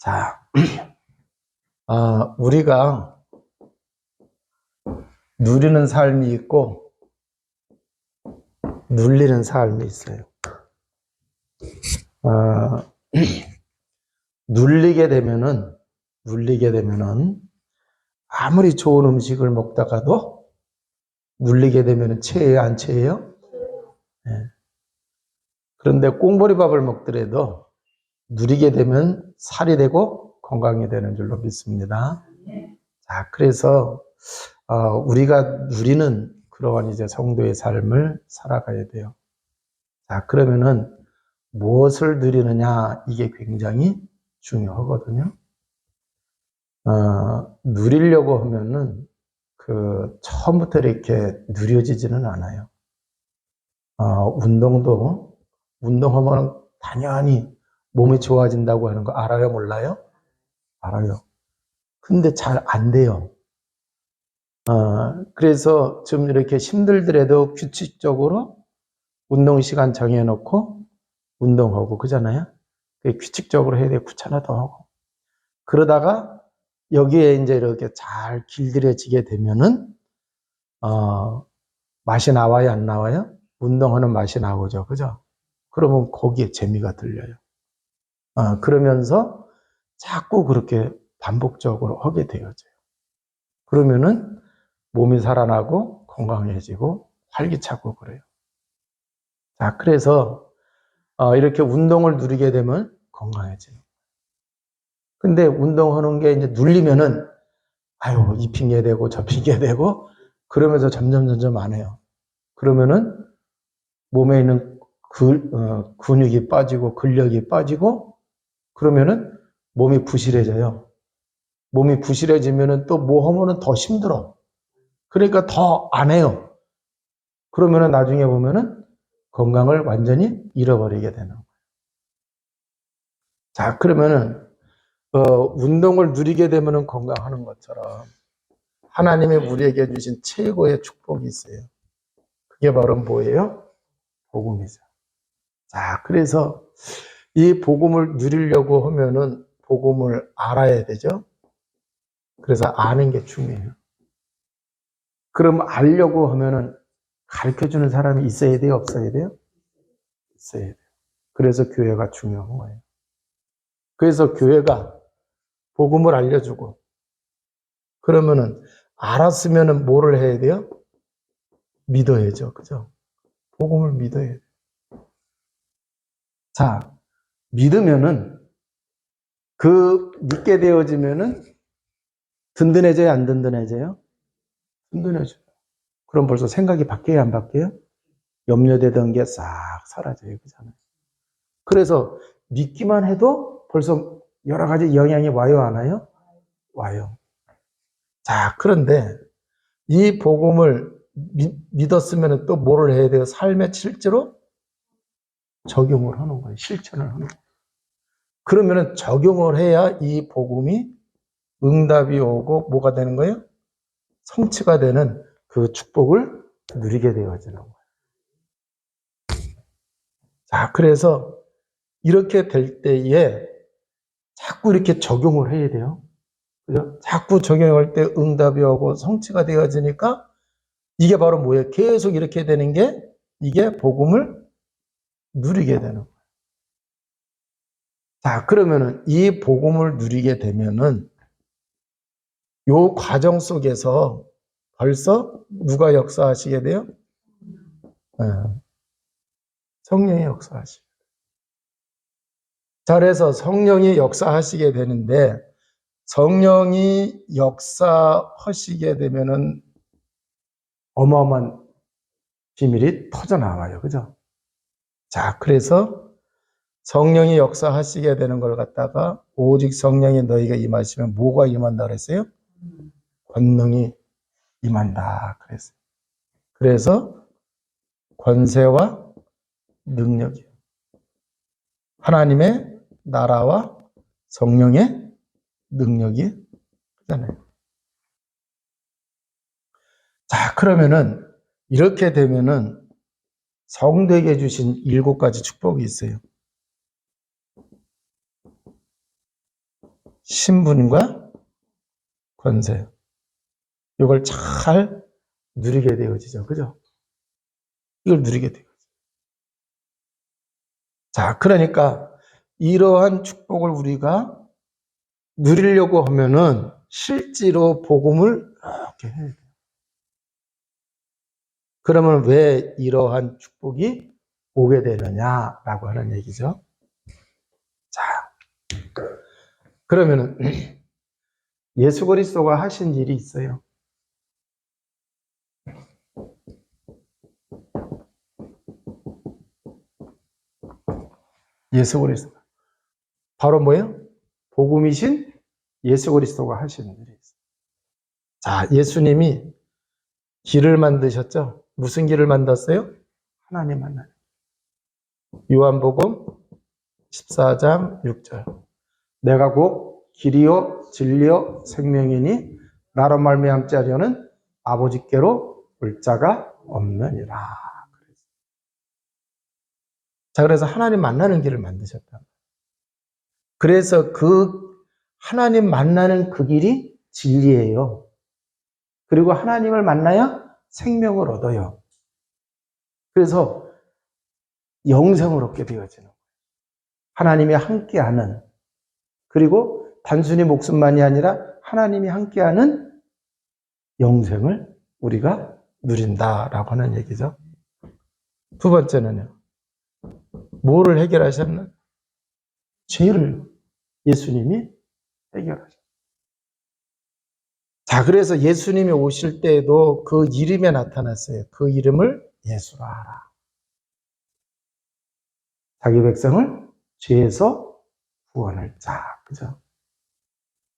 자, 우리가 누리는 삶이 있고 눌리는 삶이 있어요. 눌리게 되면은 아무리 좋은 음식을 먹다가도 눌리게 되면은 체해요, 안 체해요? 네. 그런데 꽁보리밥을 먹더라도 누리게 되면 살이 되고 건강이 되는 줄로 믿습니다. 자, 그래서 우리가 누리는 그러한 이제 성도의 삶을 살아가야 돼요. 자, 그러면은 무엇을 누리느냐, 이게 굉장히 중요하거든요. 누리려고 하면은 처음부터 이렇게 누려지지는 않아요. 운동하면 당연히 몸이 좋아진다고 하는 거 알아요, 몰라요? 알아요. 근데 잘 안 돼요. 그래서 좀 이렇게 힘들더라도 규칙적으로 운동 시간 정해놓고 운동하고 그잖아요. 규칙적으로 해야 돼. 귀찮아도 하고. 그러다가 여기에 이제 이렇게 잘 길들여지게 되면은 맛이 나와요, 안 나와요? 운동하는 맛이 나오죠, 그죠? 그러면 거기에 재미가 들려요. 그러면서 자꾸 그렇게 반복적으로 하게 되어져요. 그러면은 몸이 살아나고 건강해지고 활기차고 그래요. 자, 그래서 이렇게 운동을 누리게 되면 건강해져요. 근데 운동하는 게 이제 눌리면은 이 핑계 대고 저 핑계 대고 그러면서 점점 안 해요. 그러면은 몸에 있는 근육이 빠지고 근력이 빠지고 그러면은 몸이 부실해져요. 몸이 부실해지면은 또 뭐 하면은 더 힘들어. 그러니까 더 안 해요. 그러면은 나중에 보면은 건강을 완전히 잃어버리게 되는 거예요. 자, 그러면은 운동을 누리게 되면은 건강하는 것처럼 하나님이 우리에게 주신 최고의 축복이 있어요. 그게 바로 뭐예요? 복음이죠. 자, 그래서 이 복음을 누리려고 하면은 복음을 알아야 되죠. 그래서 아는 게 중요해요. 그럼 알려고 하면은 가르쳐 주는 사람이 있어야 돼요, 없어야 돼요? 있어야 돼요. 그래서 교회가 중요한 거예요. 그래서 교회가 복음을 알려주고 그러면은 알았으면은 뭐를 해야 돼요? 믿어야죠. 그죠? 복음을 믿어야 돼요. 자, 믿으면은 믿게 되어지면은 든든해져요, 안 든든해져요? 든든해져요. 그럼 벌써 생각이 바뀌어요, 안 바뀌어요? 염려되던 게 싹 사라져요. 그잖아요. 그래서 믿기만 해도 벌써 여러 가지 영향이 와요, 안 와요? 와요. 자, 그런데 이 복음을 믿었으면 또 뭐를 해야 돼요? 삶에 실제로 적용을 하는 거예요. 실천을 하는 거예요. 그러면은 적용을 해야 이 복음이 응답이 오고 뭐가 되는 거예요? 성취가 되는 그 축복을 누리게 되어지는 거예요. 자, 그래서 이렇게 될 때에 자꾸 이렇게 적용을 해야 돼요. 그죠? 자꾸 적용할 때 응답이 오고 성취가 되어지니까 이게 바로 뭐예요? 계속 이렇게 되는 게 이게 복음을 누리게 되는 거예요. 자, 그러면은 이 복음을 누리게 되면은 요 과정 속에서 벌써 누가 역사하시게 돼요? 성령이 역사하시게 돼요. 자, 그래서 성령이 역사하시게 되는데 성령이 역사하시게 되면은 어마어마한 비밀이 터져나와요. 그죠? 자, 그래서 성령이 역사하시게 되는 걸 갖다가 오직 성령이 너희가 임하시면 뭐가 임한다 그랬어요? 권능이 임한다 그랬어요. 그래서 권세와 능력이요. 하나님의 나라와 성령의 능력이 그잖아요. 자, 그러면은 이렇게 되면은 성도에게 주신 7가지 축복이 있어요. 신분과 권세. 이걸 잘 누리게 되어지죠. 그죠? 이걸 누리게 돼요. 자, 그러니까 이러한 축복을 우리가 누리려고 하면은 실제로 복음을 이렇게 해야 돼요. 그러면 왜 이러한 축복이 오게 되느냐라고 하는 얘기죠. 자, 그러면은 예수 그리스도가 하신 일이 있어요. 예수 그리스도. 바로 뭐예요? 복음이신 예수 그리스도가 하신 일이 있어요. 자, 예수님이 길을 만드셨죠? 무슨 길을 만들었어요? 하나님 만나는. 요한복음 14장 6절. 내가 곧 길이요 진리요 생명이니 나로 말미암지 하려는 아버지께로 올 자가 없느니라. 자, 그래서 하나님 만나는 길을 만드셨다. 그래서 그 하나님 만나는 그 길이 진리예요. 그리고 하나님을 만나야 생명을 얻어요. 그래서 영생을 얻게 되어지는 거예요. 하나님이 함께하는, 그리고 단순히 목숨만이 아니라 하나님이 함께하는 영생을 우리가 누린다라고 하는 얘기죠. 두 번째는요. 뭐를 해결하셨나? 죄를 예수님이 해결하셨어요. 자, 그래서 예수님이 오실 때에도 그 이름에 나타났어요. 그 이름을 예수라 하라. 자기 백성을 죄에서 구원할 자. 그죠?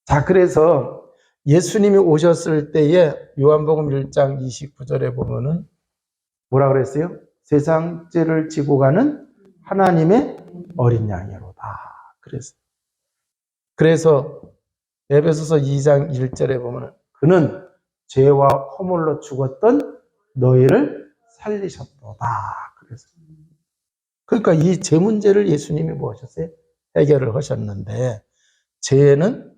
자, 그래서 예수님이 오셨을 때에 요한복음 1장 29절에 보면은 뭐라 그랬어요? 세상 죄를 지고 가는 하나님의 어린 양이로다. 그래서 에베소서 2장 1절에 보면 그는 죄와 허물로 죽었던 너희를 살리셨도다. 그러니까 이 죄 문제를 예수님이 뭐 하셨어요? 해결을 하셨는데, 죄에는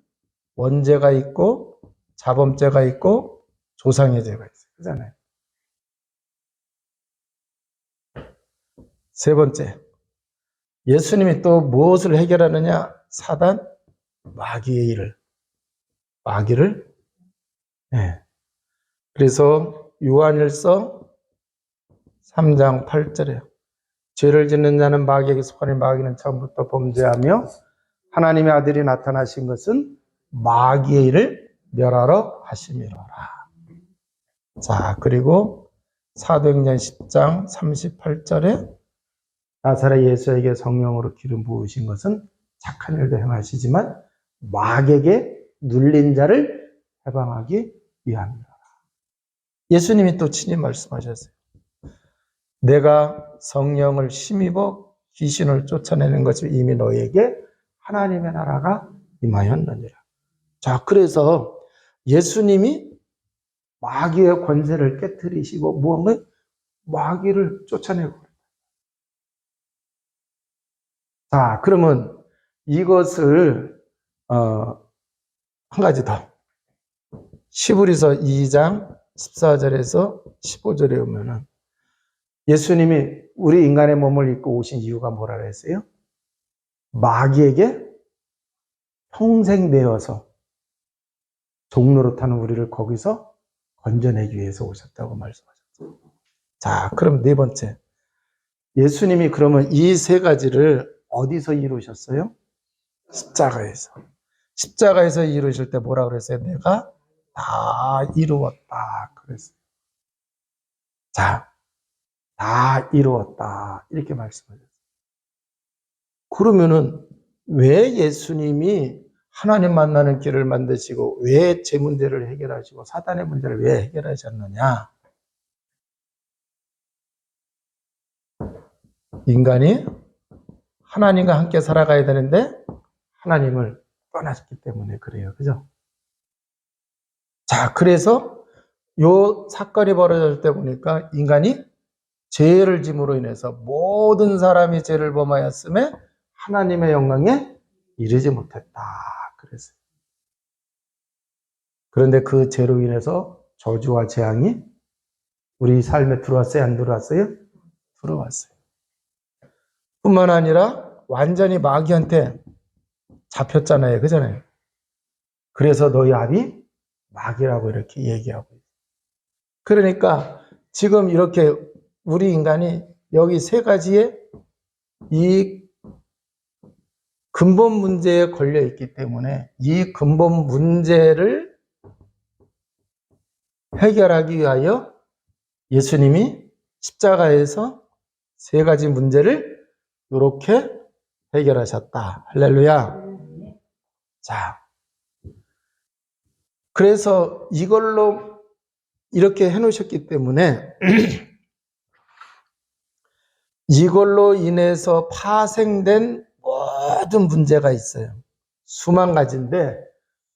원죄가 있고 자범죄가 있고 조상의 죄가 있어요. 그잖아요. 세 번째, 예수님이 또 무엇을 해결하느냐? 사단, 마귀의 일을. 마귀를. 네. 그래서 요한일서 3장 8절에 죄를 짓는 자는 마귀에게 속하니 마귀는 처음부터 범죄하며 하나님의 아들이 나타나신 것은 마귀의 일을 멸하러 하심이로라. 자, 그리고 사도행전 10장 38절에 나사렛 예수에게 성령으로 기름 부으신 것은 착한 일도 행하시지만 마귀에게 눌린 자를 해방하기 위함이라. 예수님이 또 친히 말씀하셨어요. 내가 성령을 힘입어 귀신을 쫓아내는 것을 이미 너에게 하나님의 나라가 임하였느니라. 자, 그래서 예수님이 마귀의 권세를 깨뜨리시고 무언가 마귀를 쫓아내고. 자, 그러면 이것을 한 가지 더. 시브리서 2장 14절에서 15절에 오면은 예수님이 우리 인간의 몸을 입고 오신 이유가 뭐라 그랬어요? 마귀에게 평생 매어서 종노릇하는 우리를 거기서 건져내기 위해서 오셨다고 말씀하셨어요. 자, 그럼 네 번째. 예수님이 그러면 이 세 가지를 어디서 이루셨어요? 십자가에서. 십자가에서 이루실 때 뭐라 그랬어요? 내가 다 이루었다. 그랬어요. 자, 다 이루었다. 이렇게 말씀하셨어요. 그러면은 왜 예수님이 하나님 만나는 길을 만드시고 왜 죄 문제를 해결하시고 사단의 문제를 왜 해결하셨느냐? 인간이 하나님과 함께 살아가야 되는데 하나님을 떠나셨기 때문에 그래요. 그죠? 자, 그래서 요 사건이 벌어질 때 보니까 인간이 죄를 짐으로 인해서 모든 사람이 죄를 범하였음에 하나님의 영광에 이르지 못했다. 그랬어요. 그런데 그 죄로 인해서 저주와 재앙이 우리 삶에 들어왔어요? 안 들어왔어요? 들어왔어요. 뿐만 아니라 완전히 마귀한테 잡혔잖아요. 그잖아요. 그래서 너희 압이 마귀라고 이렇게 얘기하고 있어요. 그러니까 지금 이렇게 우리 인간이 여기 세 가지의 이 근본 문제에 걸려 있기 때문에 이 근본 문제를 해결하기 위하여 예수님이 십자가에서 세 가지 문제를 이렇게 해결하셨다. 할렐루야. 자, 그래서 이걸로 이렇게 해놓으셨기 때문에 이걸로 인해서 파생된 모든 문제가 있어요. 수만 가지인데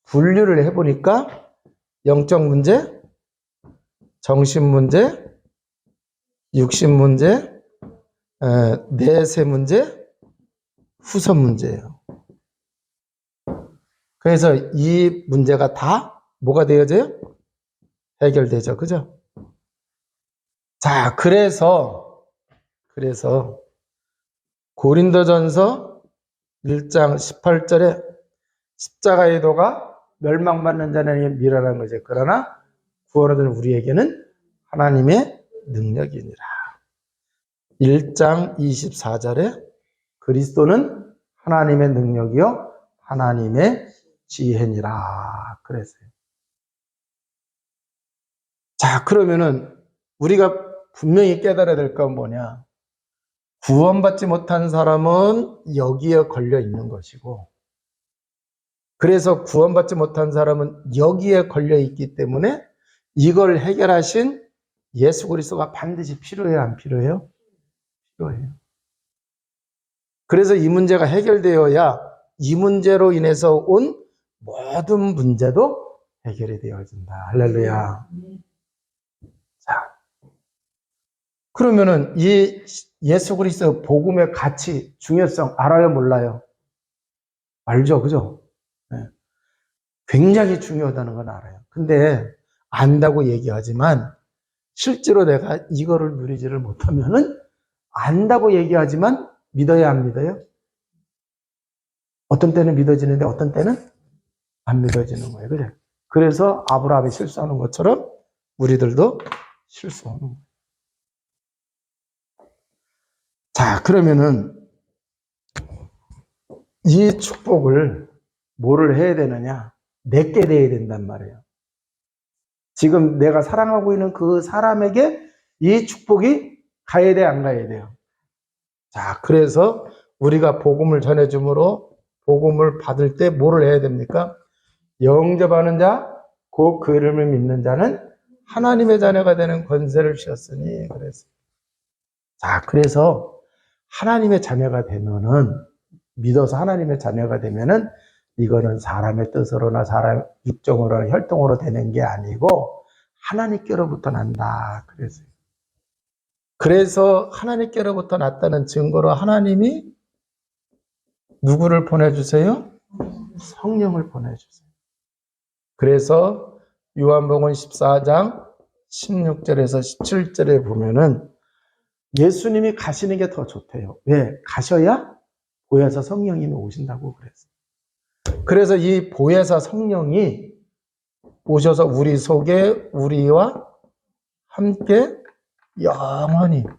분류를 해보니까 영적 문제, 정신 문제, 육신 문제, 내세 문제, 후선 문제예요. 그래서 이 문제가 다 뭐가 되어져요? 해결되죠. 그죠? 자, 그래서 고린도전서 1장 18절에 십자가의 도가 멸망받는 자는 미련한 거죠. 그러나 구원 얻은 우리에게는 하나님의 능력이니라. 1장 24절에 그리스도는 하나님의 능력이요 하나님의 지혜니라 그랬어요. 자, 그러면은 우리가 분명히 깨달아야 될 건 뭐냐? 구원받지 못한 사람은 여기에 걸려 있는 것이고, 그래서 구원받지 못한 사람은 여기에 걸려 있기 때문에 이걸 해결하신 예수 그리스도가 반드시 필요해요, 안 필요해요? 필요해요. 그래서 이 문제가 해결되어야 이 문제로 인해서 온 모든 문제도 해결이 되어진다. 할렐루야. 자, 그러면은 이 예수 그리스도 복음의 가치, 중요성 알아요, 몰라요? 알죠, 그죠? 네. 굉장히 중요하다는 건 알아요. 근데 안다고 얘기하지만 실제로 내가 이거를 누리지를 못하면은 안다고 얘기하지만 믿어야 안 믿어요? 어떤 때는 믿어지는데 어떤 때는 안 믿어지는 거예요. 그래. 그래서 아브라함이 실수하는 것처럼 우리들도 실수하는 거예요. 자, 그러면은 이 축복을 뭐를 해야 되느냐? 내게 돼야 된단 말이에요. 지금 내가 사랑하고 있는 그 사람에게 이 축복이 가야 돼, 안 가야 돼요? 자, 그래서 우리가 복음을 전해줌으로 복음을 받을 때 뭐를 해야 됩니까? 영접하는 자, 곧 그 이름을 믿는 자는 하나님의 자녀가 되는 권세를 주셨으니 그래서. 자, 그래서 하나님의 자녀가 되면은 믿어서 하나님의 자녀가 되면은 이거는 사람의 뜻으로나 사람 육정으로나 혈통으로 되는 게 아니고 하나님께로부터 난다. 그래서 하나님께로부터 났다는 증거로 하나님이 누구를 보내주세요? 성령을 보내주세요. 그래서 요한복음 14장 16절에서 17절에 보면은 예수님이 가시는 게 더 좋대요. 왜? 가셔야 보혜사 성령님이 오신다고 그랬어요. 그래서 이 보혜사 성령이 오셔서 우리 속에 우리와 함께 영원히라고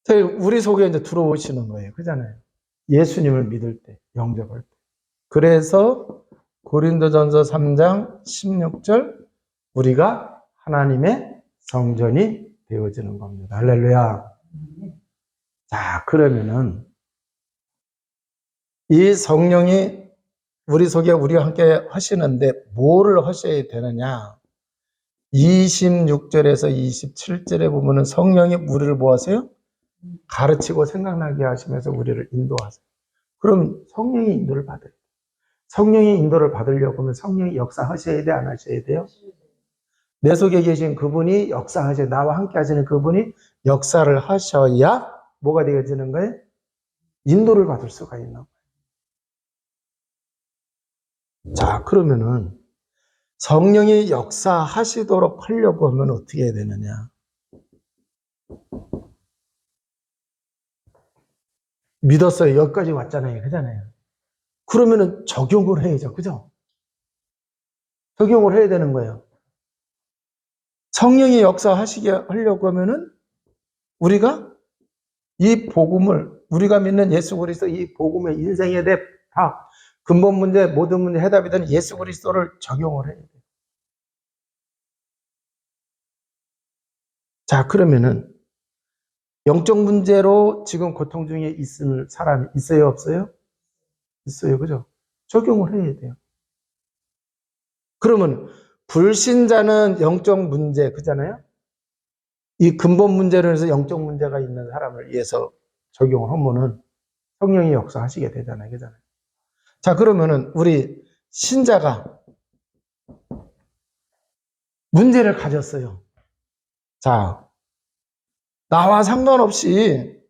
그랬어요. 우리 속에 이제 들어오시는 거예요. 그잖아요. 예수님을 믿을 때, 영접할 때. 그래서 고린도전서 3장 16절 우리가 하나님의 성전이 되어지는 겁니다. 할렐루야. 자, 그러면은 이 성령이 우리 속에 우리와 함께 하시는데 뭐를 하셔야 되느냐? 26절에서 27절에 보면은 성령이 우리를 뭐 하세요? 가르치고 생각나게 하시면서 우리를 인도하세요. 그럼 성령의 인도를 받아요. 성령의 인도를 받으려고 하면 성령이 역사하셔야 돼, 안 하셔야 돼요? 내 속에 계신 그분이 역사하셔야, 나와 함께 하시는 그분이 역사를 하셔야 뭐가 되어지는 거예요? 인도를 받을 수가 있는 거예요. 자, 그러면은 성령이 역사하시도록 하려고 하면 어떻게 해야 되느냐? 믿었어요. 여기까지 왔잖아요. 그잖아요. 그러면은 적용을 해야죠. 그죠? 적용을 해야 되는 거예요. 성령이 역사하시게 하려고 하면은 우리가 이 복음을, 우리가 믿는 예수 그리스도 이 복음의 인생에 대해 다 근본 문제, 모든 문제 해답이 되는 예수 그리스도를 적용을 해야 돼요. 자, 그러면은 영적 문제로 지금 고통 중에 있을 사람이 있어요, 없어요? 있어요, 그죠? 적용을 해야 돼요. 그러면 불신자는 영적 문제, 그잖아요? 이 근본 문제로 해서 영적 문제가 있는 사람을 위해서 적용을 하면은 성령이 역사하시게 되잖아요, 그잖아요? 자, 그러면은 우리 신자가 문제를 가졌어요. 자, 나와 상관없이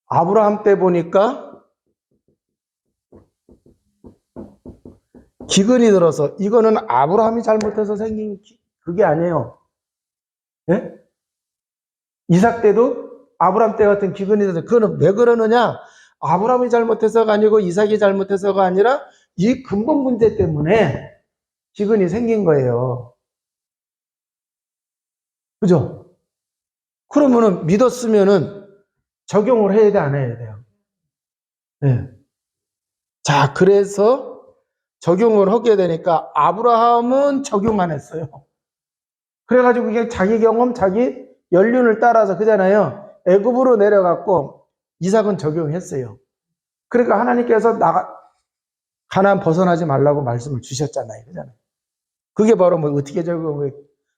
아브라함 때 보니까 기근이 들어서 이거는 아브라함이 잘못해서 생긴 그게 아니에요. 예? 이삭 때도 아브라함 때 같은 기근이 들어서 그거는 왜 그러느냐? 아브라함이 잘못해서가 아니고 이삭이 잘못해서가 아니라 이 근본 문제 때문에 기근이 생긴 거예요. 그죠? 그러면은 믿었으면은 적용을 해야 돼, 안 해야 돼요? 네. 자, 그래서 적용을 하게 되니까 아브라함은 적용 안 했어요. 그래가지고 그게 자기 경험, 자기 연륜을 따라서 그잖아요. 애굽으로 내려갔고 이삭은 적용했어요. 그러니까 하나님께서 가나안 벗어나지 말라고 말씀을 주셨잖아요. 그잖아요. 그게 바로 뭐 어떻게 적용을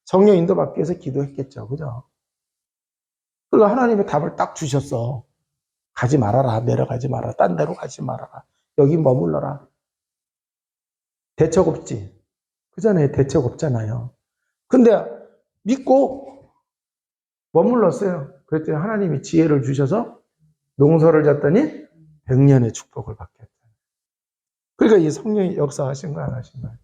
성령 인도 받기 위해서 기도했겠죠. 그죠? 그리고 하나님의 답을 딱 주셨어. 가지 말아라. 내려가지 마라. 딴 데로 가지 말아라. 여기 머물러라. 대책 없지. 그잖아요. 대책 없잖아요. 근데 믿고 머물렀어요. 그랬더니 하나님이 지혜를 주셔서 농사를 졌더니 100년의 축복을 받게 했다. 그러니까 이 성령이 역사하신 거 안 하신 거예요.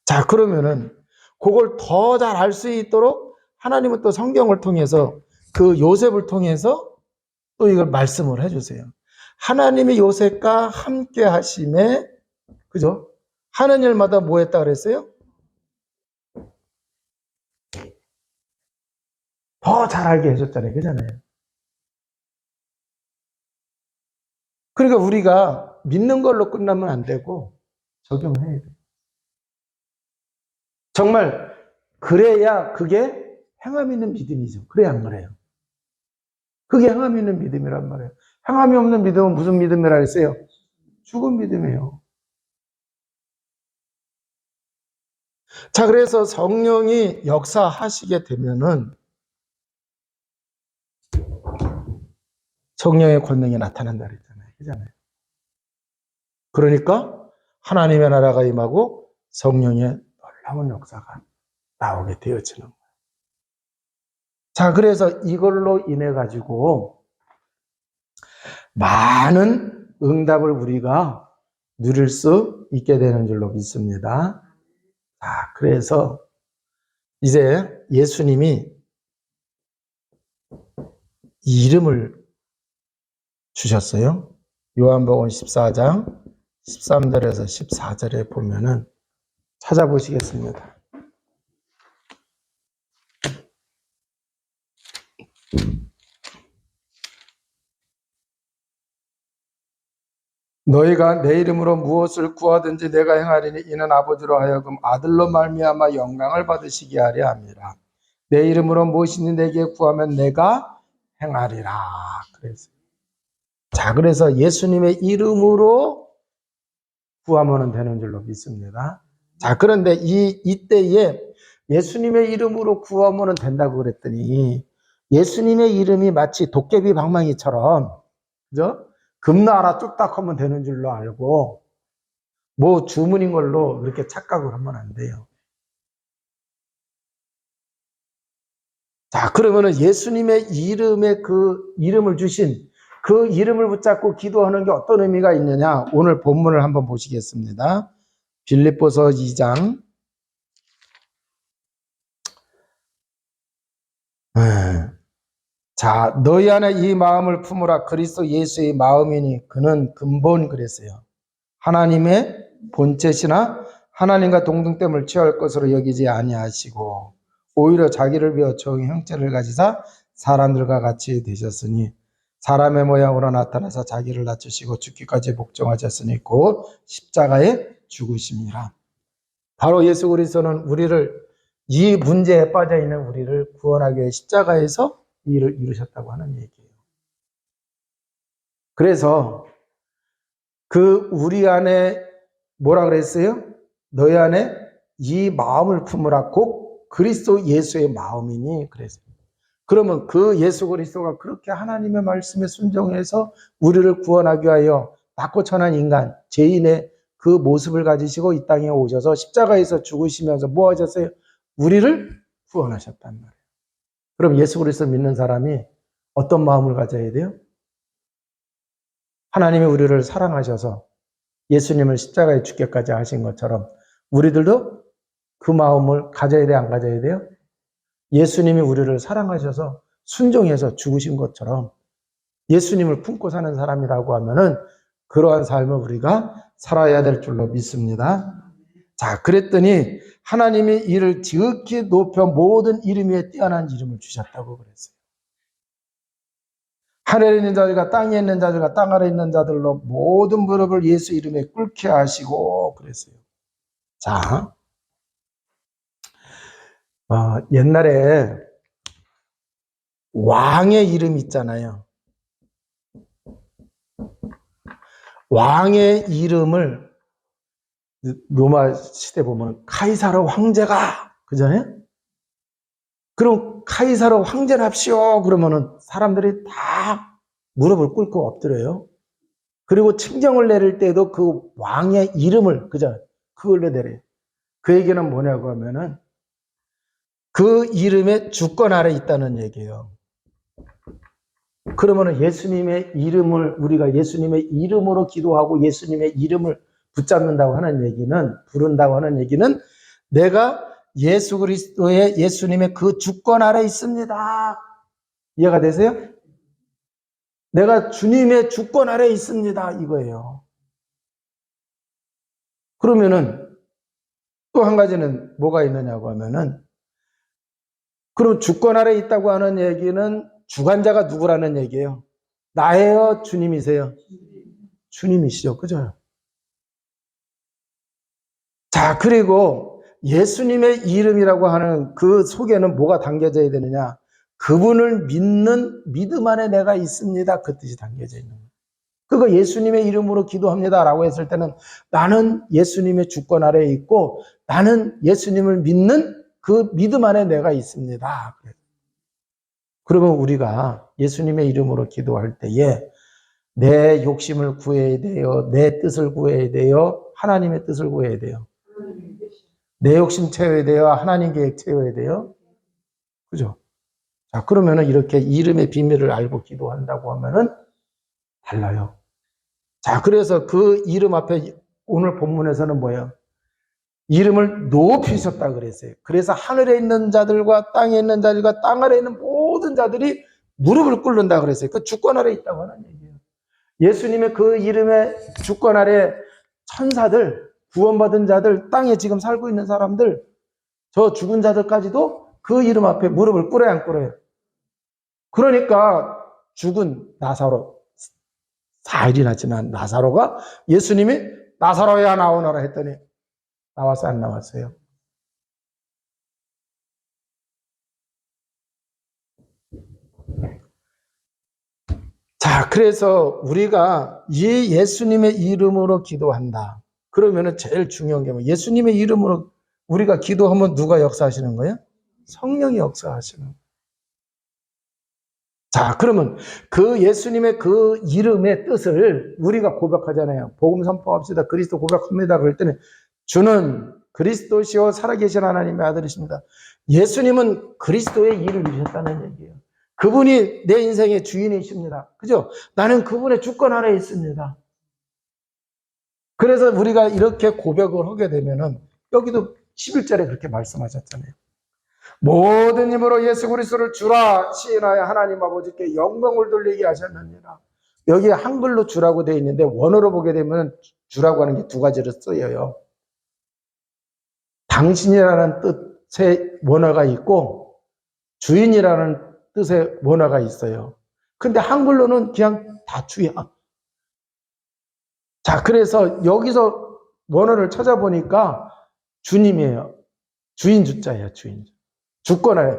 자, 그러면은 그걸 더 잘 알 수 있도록 하나님은 또 성경을 통해서 그 요셉을 통해서 또 이걸 말씀을 해주세요. 하나님이 요셉과 함께 하심에, 그죠? 하는 일마다 뭐 했다 그랬어요? 더 잘 알게 해줬잖아요. 그잖아요. 그러니까 우리가 믿는 걸로 끝나면 안 되고 적용해야 돼요. 정말 그래야 그게 행함 있는 믿음이죠. 그래야 안 그래요. 그게 행함 있는 믿음이란 말이에요. 행함이 없는 믿음은 무슨 믿음이라 했어요? 죽은 믿음이에요. 자, 그래서 성령이 역사하시게 되면은 성령의 권능이 나타난다 그랬잖아요. 그잖아요. 그러니까 하나님의 나라가 임하고 성령의 놀라운 역사가 나오게 되어지는 거예요. 자, 그래서 이걸로 인해 가지고 많은 응답을 우리가 누릴 수 있게 되는 줄로 믿습니다. 자, 그래서 이제 예수님이 이름을 주셨어요. 요한복음 14장 13절에서 14절에 보면은 찾아보시겠습니다. 너희가 내 이름으로 무엇을 구하든지 내가 행하리니 이는 아버지로 하여금 아들로 말미암아 영광을 받으시게 하려 함이라. 내 이름으로 무엇이니 내게 구하면 내가 행하리라. 그래서 자, 그래서 예수님의 이름으로 구하면 되는 줄로 믿습니다. 자, 그런데 이때에 예수님의 이름으로 구하면 된다고 그랬더니 예수님의 이름이 마치 도깨비 방망이처럼, 그죠? 금나라 뚝딱 하면 되는 줄로 알고 뭐 주문인 걸로 그렇게 착각을 하면 안 돼요. 자, 그러면은 예수님의 이름에 그 이름을 주신 그 이름을 붙잡고 기도하는 게 어떤 의미가 있느냐? 오늘 본문을 한번 보시겠습니다. 빌립보서 2장. 자, 너희 안에 이 마음을 품으라. 그리스도 예수의 마음이니 그는 근본 그랬어요. 하나님의 본체시나 하나님과 동등됨을 취할 것으로 여기지 아니하시고 오히려 자기를 비워 종의 형체를 가지사 사람들과 같이 되셨으니 사람의 모양으로 나타나서 자기를 낮추시고 죽기까지 복종하셨으니 곧 십자가에 죽으심이라. 바로 예수 그리스도는 우리를 이 문제에 빠져 있는 우리를 구원하기 위해 십자가에서 이 일을 이루셨다고 하는 얘기예요. 그래서 그 우리 안에 뭐라 그랬어요? 너희 안에 이 마음을 품으라. 곧 그리스도 예수의 마음이니 그랬어요. 그러면 그 예수 그리스도가 그렇게 하나님의 말씀에 순종해서 우리를 구원하기 위하여 낮고 천한 인간, 죄인의 그 모습을 가지시고 이 땅에 오셔서 십자가에서 죽으시면서 뭐 하셨어요? 우리를 구원하셨단 말이에요. 그럼 예수 그리스도 믿는 사람이 어떤 마음을 가져야 돼요? 하나님이 우리를 사랑하셔서 예수님을 십자가에 죽게까지 하신 것처럼 우리들도 그 마음을 가져야 돼요? 안 가져야 돼요? 예수님이 우리를 사랑하셔서 순종해서 죽으신 것처럼 예수님을 품고 사는 사람이라고 하면은 그러한 삶을 우리가 살아야 될 줄로 믿습니다. 자, 그랬더니 하나님이 이를 지극히 높여 모든 이름 위에 뛰어난 이름을 주셨다고 그랬어요. 하늘에 있는 자들과 땅에 있는 자들과 땅 아래 있는 자들로 모든 무릎을 예수 이름에 꿇게 하시고 그랬어요. 자, 옛날에 왕의 이름 있잖아요. 왕의 이름을 로마 시대 보면 카이사르 황제가 그잖아요. 그럼 카이사르 황제랍시오 그러면은 사람들이 다 무릎을 꿇고 엎드려요. 그리고 칭정을 내릴 때도 그 왕의 이름을 그죠? 그걸로 내려요. 그 얘기는 뭐냐고 하면은 그 이름의 주권 아래 있다는 얘기예요. 그러면은 예수님의 이름을 우리가 예수님의 이름으로 기도하고 예수님의 이름을 붙잡는다고 하는 얘기는 부른다고 하는 얘기는 내가 예수 그리스도의 예수님의 그 주권 아래 있습니다. 이해가 되세요? 내가 주님의 주권 아래 있습니다. 이거예요. 그러면은 또 한 가지는 뭐가 있느냐고 하면은 그럼 주권 아래 있다고 하는 얘기는 주관자가 누구라는 얘기예요? 나예요? 주님이세요? 주님이시죠. 그죠? 자, 그리고 예수님의 이름이라고 하는 그 속에는 뭐가 담겨져야 되느냐? 그분을 믿는 믿음 안에 내가 있습니다. 그 뜻이 담겨져 있는 거예요. 그거 예수님의 이름으로 기도합니다 라고 했을 때는 나는 예수님의 주권 아래에 있고 나는 예수님을 믿는 그 믿음 안에 내가 있습니다. 그러면 우리가 예수님의 이름으로 기도할 때에 내 욕심을 구해야 돼요? 내 뜻을 구해야 돼요? 하나님의 뜻을 구해야 돼요? 내 욕심 채워야 돼요? 하나님 계획 채워야 돼요? 그죠? 자, 그러면은 이렇게 이름의 비밀을 알고 기도한다고 하면은 달라요. 자, 그래서 그 이름 앞에 오늘 본문에서는 뭐예요? 이름을 높이셨다 그랬어요. 그래서 하늘에 있는 자들과 땅에 있는 자들과 땅 아래에 있는 모든 자들이 무릎을 꿇는다 그랬어요. 그 주권 아래 있다고 하는 얘기예요. 예수님의 그 이름의 주권 아래 천사들, 구원받은 자들, 땅에 지금 살고 있는 사람들, 저 죽은 자들까지도 그 이름 앞에 무릎을 꿇어야 안 꿇어요? 그러니까 죽은 나사로 4일이나 지난 나사로가 예수님이 나사로야 나오너라 했더니 나왔어요? 안 나왔어요? 자, 그래서 우리가 이 예수님의 이름으로 기도한다. 그러면은 제일 중요한 게 뭐 예수님의 이름으로 우리가 기도하면 누가 역사하시는 거예요? 성령이 역사하시는 거예요. 자, 그러면 그 예수님의 그 이름의 뜻을 우리가 고백하잖아요. 복음 선포합시다. 그리스도 고백합니다. 그럴 때는 주는 그리스도시요 살아계신 하나님의 아들이십니다. 예수님은 그리스도의 일을 이루셨다는 얘기예요. 그분이 내 인생의 주인이십니다. 그죠? 나는 그분의 주권 아래에 있습니다. 그래서 우리가 이렇게 고백을 하게 되면은 여기도 11절에 그렇게 말씀하셨잖아요. 모든 힘으로 예수 그리스도를 주라 시인하여 하나님 아버지께 영광을 돌리게 하셨느니라. 여기 한글로 주라고 되어 있는데 원어로 보게 되면 주라고 하는 게 두 가지로 쓰여요. 당신이라는 뜻의 원어가 있고 주인이라는 뜻의 원어가 있어요. 근데 한글로는 그냥 다 주야. 자, 그래서 여기서 원어를 찾아보니까 주님이에요. 주인 주자예요, 주인. 주권 아래.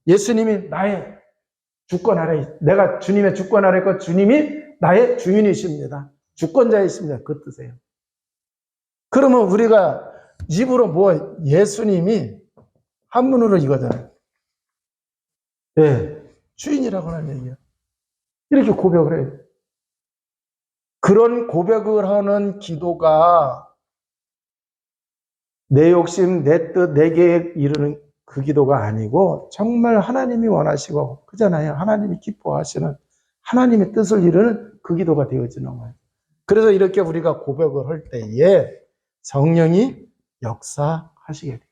예수님이 나의 주권 아래, 내가 주님의 주권 아래 있고 주님이 나의 주인이십니다. 주권자이십니다. 그 뜻이에요. 그러면 우리가 입으로 뭐 예수님이 한문으로 이거잖아요. 네, 주인이라고 하는 얘기예요. 이렇게 고백을 해요. 그런 고백을 하는 기도가 내 욕심, 내 뜻, 내 계획 이루는 그 기도가 아니고 정말 하나님이 원하시고 그잖아요. 하나님이 기뻐하시는 하나님의 뜻을 이루는 그 기도가 되어지는 거예요. 그래서 이렇게 우리가 고백을 할 때에 성령이 역사하시게 돼요.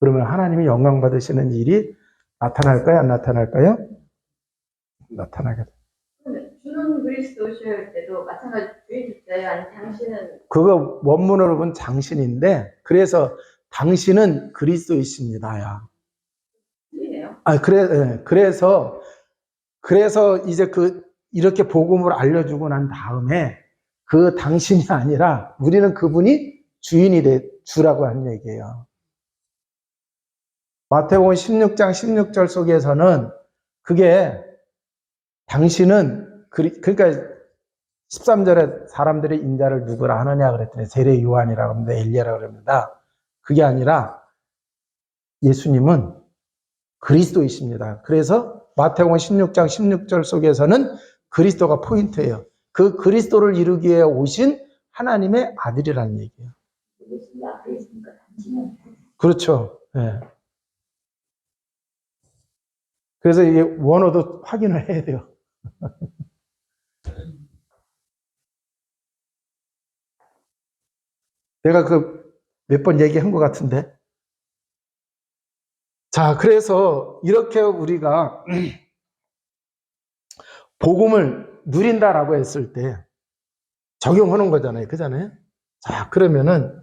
그러면 하나님이 영광 받으시는 일이 나타날까요? 안 나타날까요? 나타나게 돼요. 주는 그리스도실 때도 마찬가지 주인 주자예요? 아니면 당신은? 그거 원문으로 보면 당신인데 그래서 당신은 그리스도이십니다야. 주인이에요? 그래서 이제 이렇게 복음을 알려주고 난 다음에 그 당신이 아니라 우리는 그분이 주인이 주라고 하는 얘기예요. 마태복음 16장 16절 속에서는 그게 당신은 그러니까 13절에 사람들이 인자를 누구라 하느냐 그랬더니 세례 요한이라고 합니다. 엘리야라고 합니다. 그게 아니라 예수님은 그리스도이십니다. 그래서 마태복음 16장 16절 속에서는 그리스도가 포인트예요. 그 그리스도를 이루기 위해 오신 하나님의 아들이라는 얘기예요. 그렇죠. 네. 그래서 이게 원어도 확인을 해야 돼요. 내가 몇 번 얘기한 것 같은데. 자, 그래서 이렇게 우리가 복음을 누린다라고 했을 때 적용하는 거잖아요. 그잖아요? 자, 그러면은,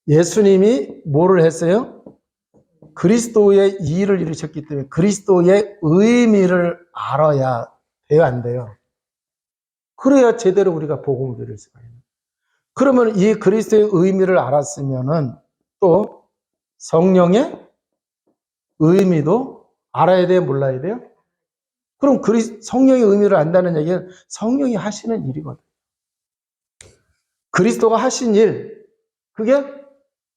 예수님이 뭐를 했어요? 그리스도의 일을 이루셨기 때문에 그리스도의 의미를 알아야 돼요, 안 돼요? 그래야 제대로 우리가 복음을 누릴 수가 있는. 그러면 이 그리스도의 의미를 알았으면은 또 성령의 의미도 알아야 돼요, 몰라야 돼요? 그럼 성령의 의미를 안다는 얘기는 성령이 하시는 일이거든요. 그리스도가 하신 일, 그게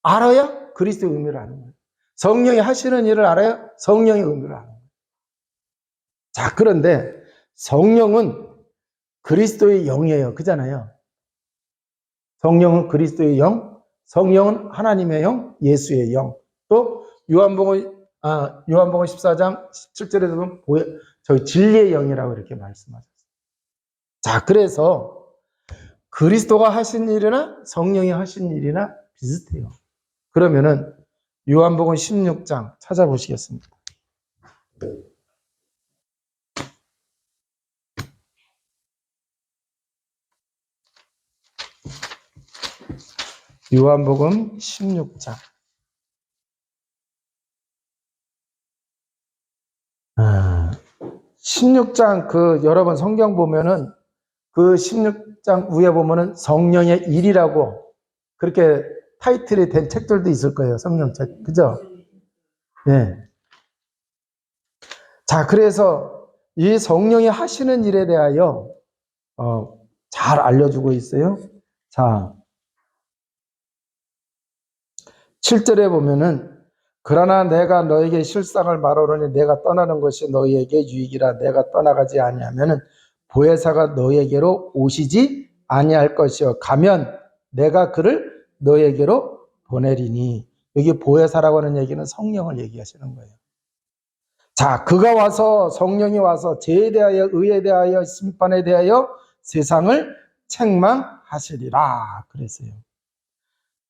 알아야 그리스도의 의미를 아는 거예요. 성령이 하시는 일을 알아야 성령의 의미를 아는 거예요. 자, 그런데 성령은 그리스도의 영이에요. 그잖아요. 성령은 그리스도의 영, 성령은 하나님의 영, 예수의 영. 또 요한복음 14장 17절에서 보면 저희 진리의 영이라고 이렇게 말씀하셨어요. 자, 그래서 그리스도가 하신 일이나 성령이 하신 일이나 비슷해요. 그러면은 요한복음 16장 찾아보시겠습니다. 요한복음 16장. 16장 여러분 성경 보면은 그 16장 위에 보면은 성령의 일이라고 그렇게 타이틀이 된 책들도 있을 거예요. 성령책. 그죠? 네. 자, 그래서 이 성령이 하시는 일에 대하여 잘 알려주고 있어요. 자, 7절에 보면은 그러나 내가 너에게 실상을 말하노니 내가 떠나는 것이 너희에게 유익이라 내가 떠나가지 아니하면은 보혜사가 너희에게로 오시지 아니할 것이요 가면 내가 그를 너희에게로 보내리니 여기 보혜사라고 하는 얘기는 성령을 얘기하시는 거예요. 자, 그가 와서 성령이 와서 죄에 대하여 의에 대하여 심판에 대하여 세상을 책망하시리라 그랬어요.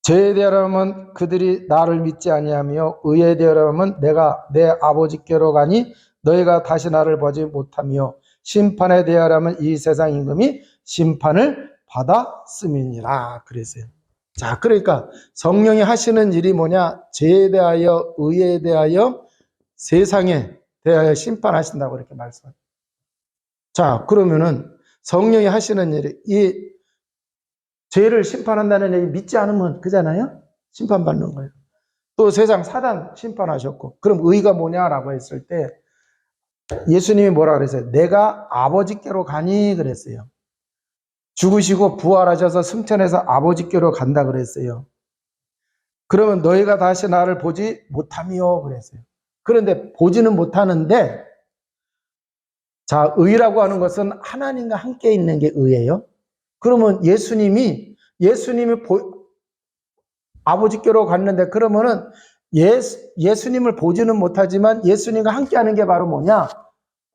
죄에 대하여는 그들이 나를 믿지 아니하며 의에 대하여는 내가 내 아버지께로 가니 너희가 다시 나를 보지 못하며 심판에 대하여는 이 세상 임금이 심판을 받았음이니라 그랬어요. 자, 그러니까 성령이 하시는 일이 뭐냐? 죄에 대하여 의에 대하여 세상에 대하여 심판하신다고 이렇게 말씀합니다. 자, 그러면은 성령이 하시는 일이 이 죄를 심판한다는 얘기 믿지 않으면 그잖아요? 심판받는 거예요. 또 세상 사단 심판하셨고, 그럼 의가 뭐냐라고 했을 때 예수님이 뭐라 그랬어요? 내가 아버지께로 가니 그랬어요. 죽으시고 부활하셔서 승천해서 아버지께로 간다 그랬어요. 그러면 너희가 다시 나를 보지 못하며 그랬어요. 그런데 보지는 못하는데, 자, 의라고 하는 것은 하나님과 함께 있는 게 의예요. 그러면 예수님이 아버지께로 갔는데, 그러면은 예수님을 보지는 못하지만 예수님과 함께 하는 게 바로 뭐냐?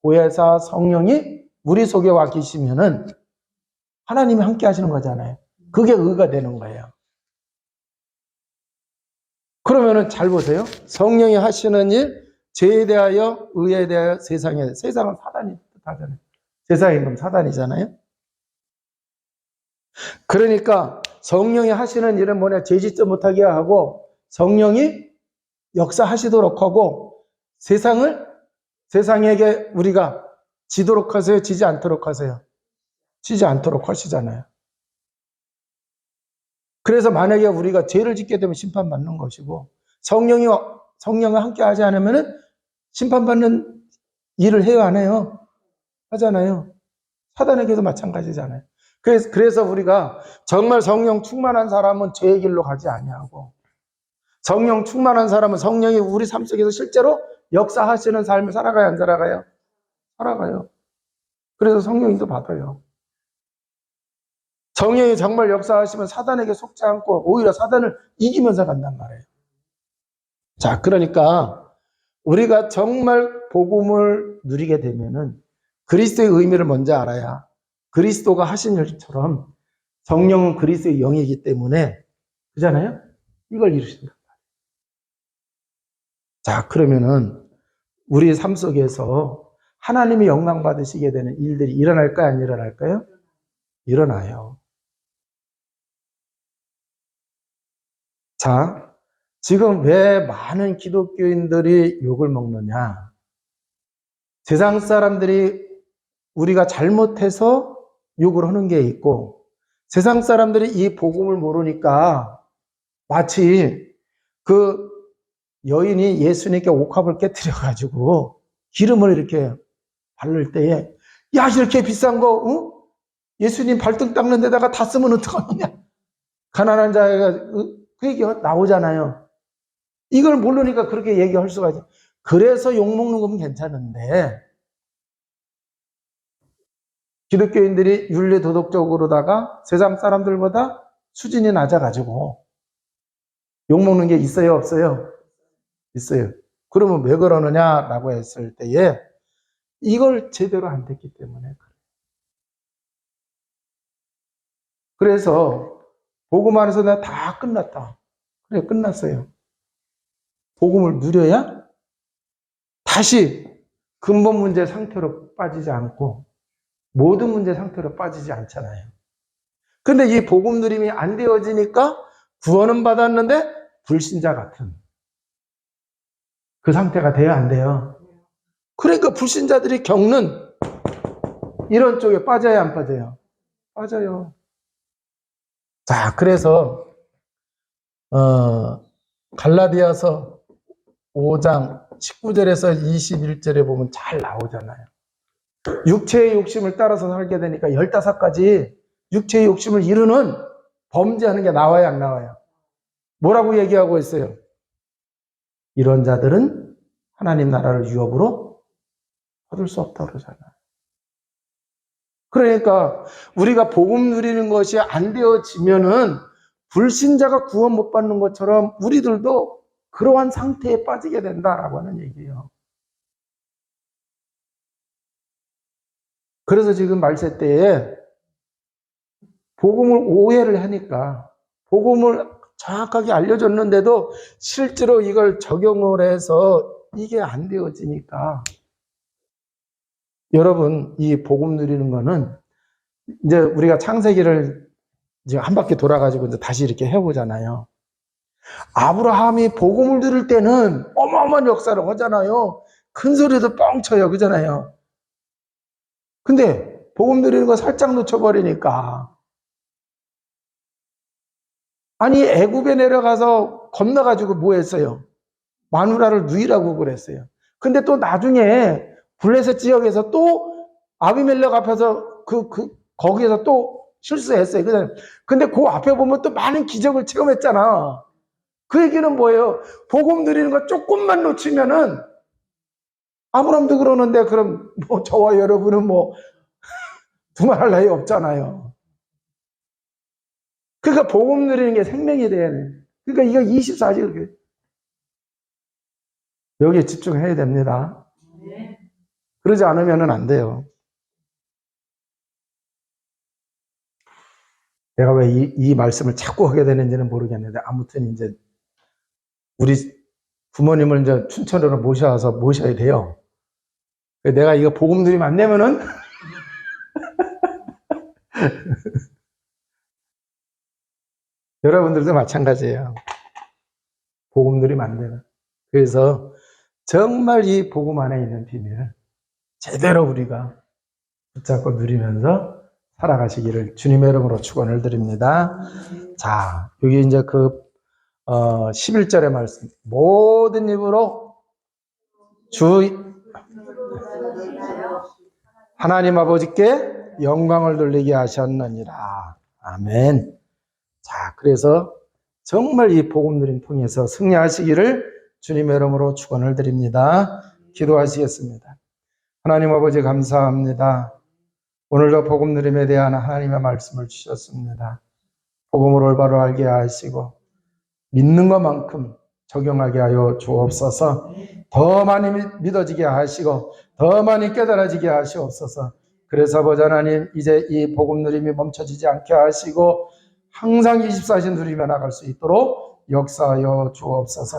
보혜사 성령이 우리 속에 와 계시면은 하나님이 함께 하시는 거잖아요. 그게 의가 되는 거예요. 그러면은 잘 보세요. 성령이 하시는 일, 죄에 대하여, 의에 대하여, 세상은 사단이 뜻하잖아요. 세상의 임금 사단이잖아요. 그러니까 성령이 하시는 일은 뭐냐? 죄 짓지 못하게 하고 성령이 역사하시도록 하고 세상에게 우리가 지도록 하세요? 지지 않도록 하세요? 지지 않도록 하시잖아요. 그래서 만약에 우리가 죄를 짓게 되면 심판받는 것이고 성령과 함께 하지 않으면 심판받는 일을 해요, 안 해요? 하잖아요. 사단에게도 마찬가지잖아요. 그래서 우리가 정말 성령 충만한 사람은 죄의 길로 가지 아니하고 성령 충만한 사람은 성령이 우리 삶 속에서 실제로 역사하시는 삶을 살아가요, 안 살아가요? 살아가요. 그래서 성령님도 받아요. 성령이 정말 역사하시면 사단에게 속지 않고 오히려 사단을 이기면서 간단 말이에요. 자, 그러니까 우리가 정말 복음을 누리게 되면은 그리스도의 의미를 먼저 알아야 그리스도가 하신 일처럼 성령은 그리스도의 영이기 때문에 그잖아요? 이걸 이루신다. 자, 그러면은 우리 삶 속에서 하나님이 영광 받으시게 되는 일들이 일어날까요? 안 일어날까요? 일어나요. 자, 지금 왜 많은 기독교인들이 욕을 먹느냐? 세상 사람들이 우리가 잘못해서 욕을 하는 게 있고 세상 사람들이 이 복음을 모르니까 마치 그 여인이 예수님께 옥합을 깨뜨려가지고 기름을 이렇게 바를 때에 야 이렇게 비싼 거 예수님 발등 닦는 데다가 다 쓰면 어떡하느냐 가난한 자가 그 얘기가 나오잖아요. 이걸 모르니까 그렇게 얘기할 수가 있어요. 그래서 욕먹는 거면 괜찮은데 기독교인들이 윤리 도덕적으로다가 세상 사람들보다 수준이 낮아가지고 욕먹는 게 있어요 없어요? 있어요. 그러면 왜 그러느냐라고 했을 때에 이걸 제대로 안 됐기 때문에 그래요. 그래서 복음 안에서 내가 다 끝났다. 그래 끝났어요. 복음을 누려야 다시 근본 문제 상태로 빠지지 않고 모든 문제 상태로 빠지지 않잖아요. 근데 이 복음 누림이 안 되어지니까 구원은 받았는데 불신자 같은 그 상태가 돼야 안 돼요. 그러니까 불신자들이 겪는 이런 쪽에 빠져야 안 빠져요? 빠져요. 자, 그래서 갈라디아서 5장 19절에서 21절에 보면 잘 나오잖아요. 육체의 욕심을 따라서 살게 되니까 15가지 육체의 욕심을 이루는 범죄하는 게 나와요, 안 나와요? 뭐라고 얘기하고 있어요? 이런 자들은 하나님 나라를 유업으로 얻을 수 없다고 그러잖아요. 그러니까 우리가 복음 누리는 것이 안 되어지면은 불신자가 구원 못 받는 것처럼 우리들도 그러한 상태에 빠지게 된다라고 하는 얘기예요. 그래서 지금 말세 때에 복음을 오해를 하니까 복음을 정확하게 알려줬는데도 실제로 이걸 적용을 해서 이게 안 되어지니까 여러분 이 복음 누리는 거는 이제 우리가 창세기를 이제 한 바퀴 돌아가지고 이제 다시 이렇게 해보잖아요. 아브라함이 복음을 들을 때는 어마어마한 역사를 하잖아요. 큰 소리도 뻥 쳐요. 그잖아요. 근데 복음 드리는 거 살짝 놓쳐버리니까 아니 애굽에 내려가서 건너가지고 뭐 했어요? 마누라를 누이라고 그랬어요. 근데 또 나중에 블레셋 지역에서 또 아비멜렉 앞에서 거기에서 또 실수했어요. 그잖아요. 근데 그 앞에 보면 또 많은 기적을 체험했잖아. 그 얘기는 뭐예요? 복음 드리는 거 조금만 놓치면은 아브람도 그러는데 그럼 뭐 저와 여러분은 뭐 두말할 나위 없잖아요. 그러니까 복음 누리는 게 생명이 돼야 돼. 그러니까 이거 24시간 여기에 집중해야 됩니다. 그러지 않으면 안 돼요. 내가 왜 이 말씀을 자꾸 하게 되는지는 모르겠는데 아무튼 이제 우리 부모님을 이제 춘천으로 모셔야 돼요. 내가 이거 복음 누리면 안 되면은 여러분들도 마찬가지예요. 복음 누리면 안 되는. 그래서 정말 이 복음 안에 있는 비밀을 제대로 우리가 붙잡고 누리면서 살아가시기를 주님의 이름으로 축원을 드립니다. 자, 여기 이제 11절의 말씀. 모든 입으로 하나님 아버지께 영광을 돌리게 하셨느니라. 아멘. 자, 그래서 정말 이 복음 누림 통해서 승리하시기를 주님의 이름으로 축원을 드립니다. 기도하시겠습니다. 하나님 아버지 감사합니다. 오늘도 복음 누림에 대한 하나님의 말씀을 주셨습니다. 복음을 올바로 알게 하시고 믿는 것만큼 적용하게 하여 주옵소서. 더 많이 믿어지게 하시고 더 많이 깨달아지게 하시옵소서. 그래서 아버지 하나님 이제 이 복음 누림이 멈춰지지 않게 하시고 항상 24시 누리며 나갈 수 있도록 역사하여 주옵소서.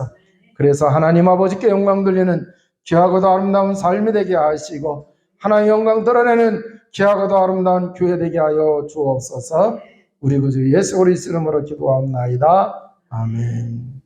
그래서 하나님 아버지께 영광 돌리는 귀하고도 아름다운 삶이 되게 하시고 하나님의 영광 드러내는 귀하고도 아름다운 교회 되게 하여 주옵소서. 우리 구주 예수 그리스도 이름으로 기도합나이다. 아멘.